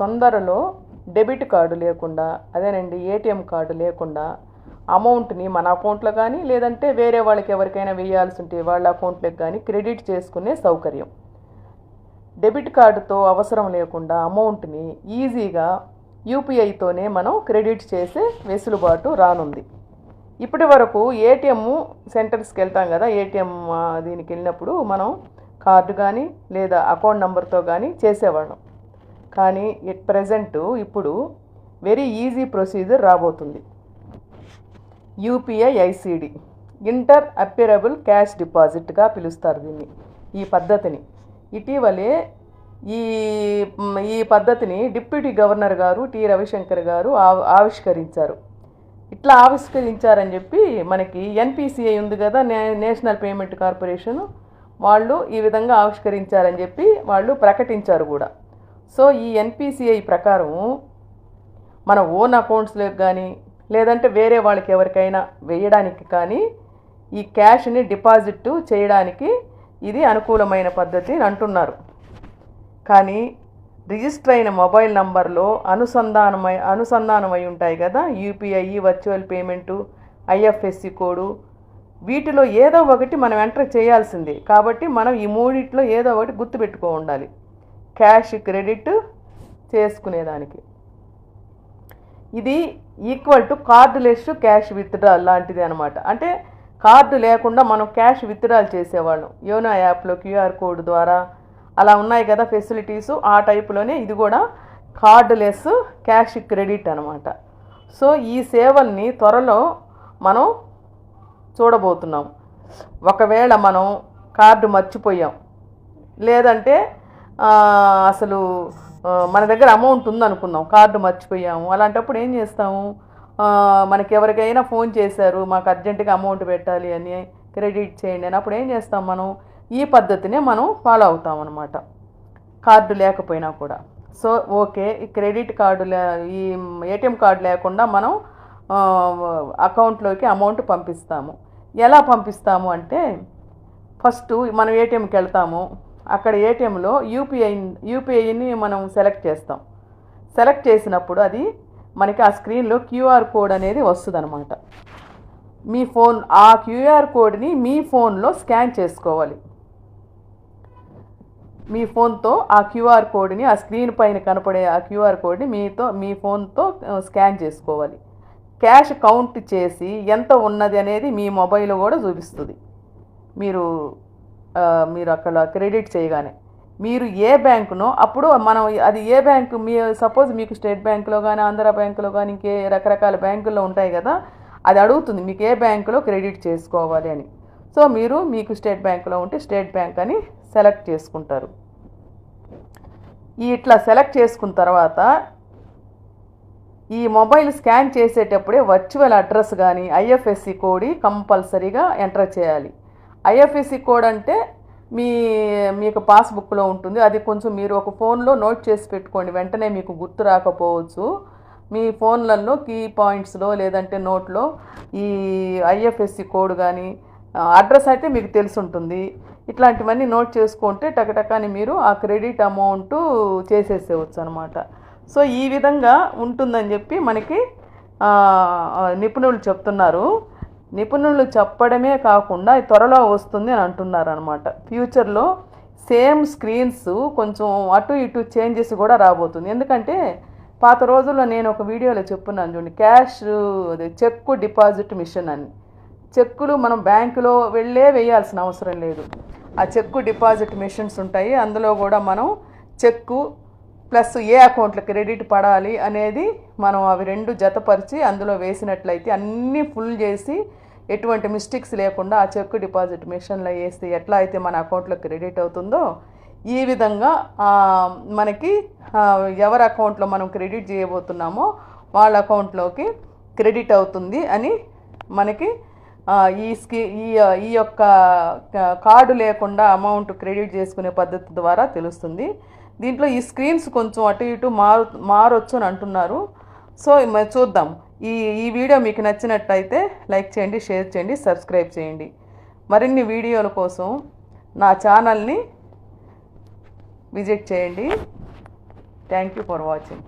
తొందరలో debit card లేకుండా, అదేనండి ఏటీఎం కార్డు లేకుండా అమౌంట్ని మన అకౌంట్లో కానీ లేదంటే వేరే వాళ్ళకి ఎవరికైనా వేయాల్సి ఉంటే వాళ్ళ అకౌంట్లోకి కానీ క్రెడిట్ చేసుకునే సౌకర్యం. డెబిట్ కార్డుతో అవసరం లేకుండా అమౌంట్ని ఈజీగా యూపీఐతోనే మనం క్రెడిట్ చేసే వెసులుబాటు రానుంది. ఇప్పటి వరకు ఏటీఎం సెంటర్స్కి వెళ్తాం కదా, ఏటీఎం దీనికి వెళ్ళినప్పుడు మనం కార్డు కానీ లేదా అకౌంట్ నెంబర్తో కానీ చేసేవాళ్ళం. కానీ ప్రెజెంట్ ఇప్పుడు వెరీ ఈజీ ప్రొసీజర్ రాబోతుంది. యూపీఐ ఐసిడి, ఇంటర్ అపియరబుల్ క్యాష్ డిపాజిట్గా పిలుస్తారు దీన్ని. ఈ పద్ధతిని ఇటీవలే ఈ పద్ధతిని డిప్యూటీ గవర్నర్ గారు టి రవిశంకర్ గారు ఆవిష్కరించారు. ఇట్లా ఆవిష్కరించారని చెప్పి మనకి ఎన్పిసిఐ ఉంది కదా, నేషనల్ పేమెంట్ కార్పొరేషన్, వాళ్ళు ఈ విధంగా ఆవిష్కరించారని చెప్పి వాళ్ళు ప్రకటించారు కూడా. సో ఈ ఎన్పిసిఐ ప్రకారం మన ఓన్ అకౌంట్స్లోకి కానీ లేదంటే వేరే వాళ్ళకి ఎవరికైనా వేయడానికి కానీ ఈ క్యాష్ని డిపాజిట్ చేయడానికి ఇది అనుకూలమైన పద్ధతి అని అంటున్నారు. కానీ రిజిస్టర్ అయిన మొబైల్ నంబర్లో అనుసంధానమై ఉంటాయి కదా UPI, virtual payment, IFSC code, వీటిలో ఏదో ఒకటి మనం ఎంటర్ చేయాల్సిందే. కాబట్టి మనం ఈ మూడిట్లో ఏదో ఒకటి గుర్తుపెట్టుకో ఉండాలి క్యాష్ క్రెడిట్ చేసుకునేదానికి. ఇది equal to cardless cash withdrawal లాంటిది అనమాట. అంటే కార్డు లేకుండా మనం క్యాష్ విత్డ్రాల్ చేసేవాళ్ళం యోనో యాప్లో క్యూఆర్ కోడ్ ద్వారా, అలా ఉన్నాయి కదా ఫెసిలిటీసు, ఆ టైపులోనే ఇది కూడా కార్డులెస్ క్యాష్ క్రెడిట్ అనమాట. సో ఈ సేవల్ని త్వరలో మనం చూడబోతున్నాం. ఒకవేళ మనం కార్డు మర్చిపోయాం లేదంటే అసలు మన దగ్గర అమౌంట్ ఉందనుకుందాం, కార్డు మర్చిపోయాము, అలాంటప్పుడు ఏం చేస్తాము, మనకి ఎవరికైనా ఫోన్ చేశారు మాకు అర్జెంటుగా అమౌంట్ పెట్టాలి అని, క్రెడిట్ చేయండి అని, అప్పుడు ఏం చేస్తాం మనం ఈ పద్ధతినే మనం ఫాలో అవుతాం అన్నమాట కార్డు లేకపోయినా కూడా. సో ఓకే, ఈ క్రెడిట్ కార్డు ఈ ఏటీఎం కార్డు లేకుండా మనం అకౌంట్లోకి అమౌంట్ పంపిస్తాము. ఎలా పంపిస్తాము అంటే ఫస్ట్ మనం ఏటీఎంకి వెళ్తాము, అక్కడ ఏటీఎంలో యూపీఐని మనం సెలెక్ట్ చేస్తాం. సెలెక్ట్ చేసినప్పుడు అది మనకి ఆ స్క్రీన్లో క్యూఆర్ కోడ్ అనేది వస్తుంది అనమాట. మీ ఫోన్ ఆ క్యూఆర్ కోడ్ని మీ ఫోన్లో స్కాన్ చేసుకోవాలి. మీ ఫోన్తో ఆ క్యూఆర్ కోడ్ని, ఆ స్క్రీన్ పైన కనపడే ఆ క్యూఆర్ కోడ్ని మీ ఫోన్తో స్కాన్ చేసుకోవాలి. క్యాష్ కౌంట్ చేసి ఎంత ఉన్నది అనేది మీ మొబైల్ కూడా చూపిస్తుంది. మీరు అక్కడ క్రెడిట్ చేయగానే మీరు ఏ బ్యాంకునో అప్పుడు మనం అది ఏ బ్యాంకు సపోజ్ మీకు స్టేట్ బ్యాంకులో కానీ ఆంధ్ర బ్యాంకులో కానీ ఇంకే రకరకాల బ్యాంకుల్లో ఉంటాయి కదా, అది అడుగుతుంది మీకు ఏ బ్యాంకులో క్రెడిట్ చేసుకోవాలి అని. సో మీకు స్టేట్ బ్యాంకులో ఉంటే స్టేట్ బ్యాంక్ అని సెలెక్ట్ చేసుకుంటారు. ఇట్లా సెలెక్ట్ చేసుకున్న తర్వాత ఈ మొబైల్ స్కాన్ చేసేటప్పుడే వర్చువల్ అడ్రస్ కానీ ఐఎఫ్ఎస్సి కోడ్ కంపల్సరీగా ఎంటర్ చేయాలి. ఐఎఫ్ఎస్సి కోడ్ అంటే మీకు పాస్బుక్లో ఉంటుంది, అది కొంచెం మీరు ఒక ఫోన్లో నోట్ చేసి పెట్టుకోండి, వెంటనే మీకు గుర్తు రాకపోవచ్చు. మీ ఫోన్లలో కీ పాయింట్స్లో లేదంటే నోట్లో ఈ ఐఎఫ్ఎస్సి కోడ్ కానీ అడ్రస్ అయితే మీకు తెలిసి ఉంటుంది. ఇట్లాంటివన్నీ నోట్ చేసుకుంటే టకటకాని మీరు ఆ క్రెడిట్ అమౌంట్ చేసేసేవచ్చు అనమాట. సో ఈ విధంగా ఉంటుందని చెప్పి మనకి నిపుణులు చెప్తున్నారు. నిపుణులు చెప్పడమే కాకుండా త్వరలో వస్తుంది అని అంటున్నారు అనమాట. ఫ్యూచర్లో సేమ్ స్క్రీన్స్ కొంచెం అటు ఇటు చేంజెస్ కూడా రాబోతుంది. ఎందుకంటే పాత రోజుల్లో నేను ఒక వీడియోలో చెప్పున్నాను చూడండి, క్యాష్ చెక్కు డిపాజిట్ మిషన్ అని. చెక్కులు మనం బ్యాంకులో వెళ్ళే వేయాల్సిన అవసరం లేదు. ఆ చెక్కు డిపాజిట్ మిషన్స్ ఉంటాయి, అందులో కూడా మనం చెక్కు ప్లస్ ఏ అకౌంట్లో క్రెడిట్ పడాలి అనేది మనం అవి రెండు జతపరిచి అందులో వేసినట్లయితే అన్నీ ఫుల్ చేసి ఎటువంటి మిస్టేక్స్ లేకుండా ఆ చెక్ డిపాజిట్ మిషన్లో వేస్తే ఎట్లా అయితే మన అకౌంట్లో క్రెడిట్ అవుతుందో ఈ విధంగా మనకి ఎవరి అకౌంట్లో మనం క్రెడిట్ చేయబోతున్నామో వాళ్ళ అకౌంట్లోకి క్రెడిట్ అవుతుంది అని మనకి ఈ యొక్క కార్డు లేకుండా అమౌంట్ క్రెడిట్ చేసుకునే పద్ధతి ద్వారా తెలుస్తుంది. దీంట్లో ఈ స్క్రీన్స్ కొంచెం అటు ఇటు మారొచ్చు అని అంటున్నారు. సో చూద్దాం. ఈ వీడియో మీకు నచ్చినట్టయితే లైక్ చేయండి, షేర్ చేయండి, సబ్స్క్రైబ్ చేయండి. మరిన్ని వీడియోల కోసం నా ఛానల్ని విజిట్ చేయండి. Thank you for watching.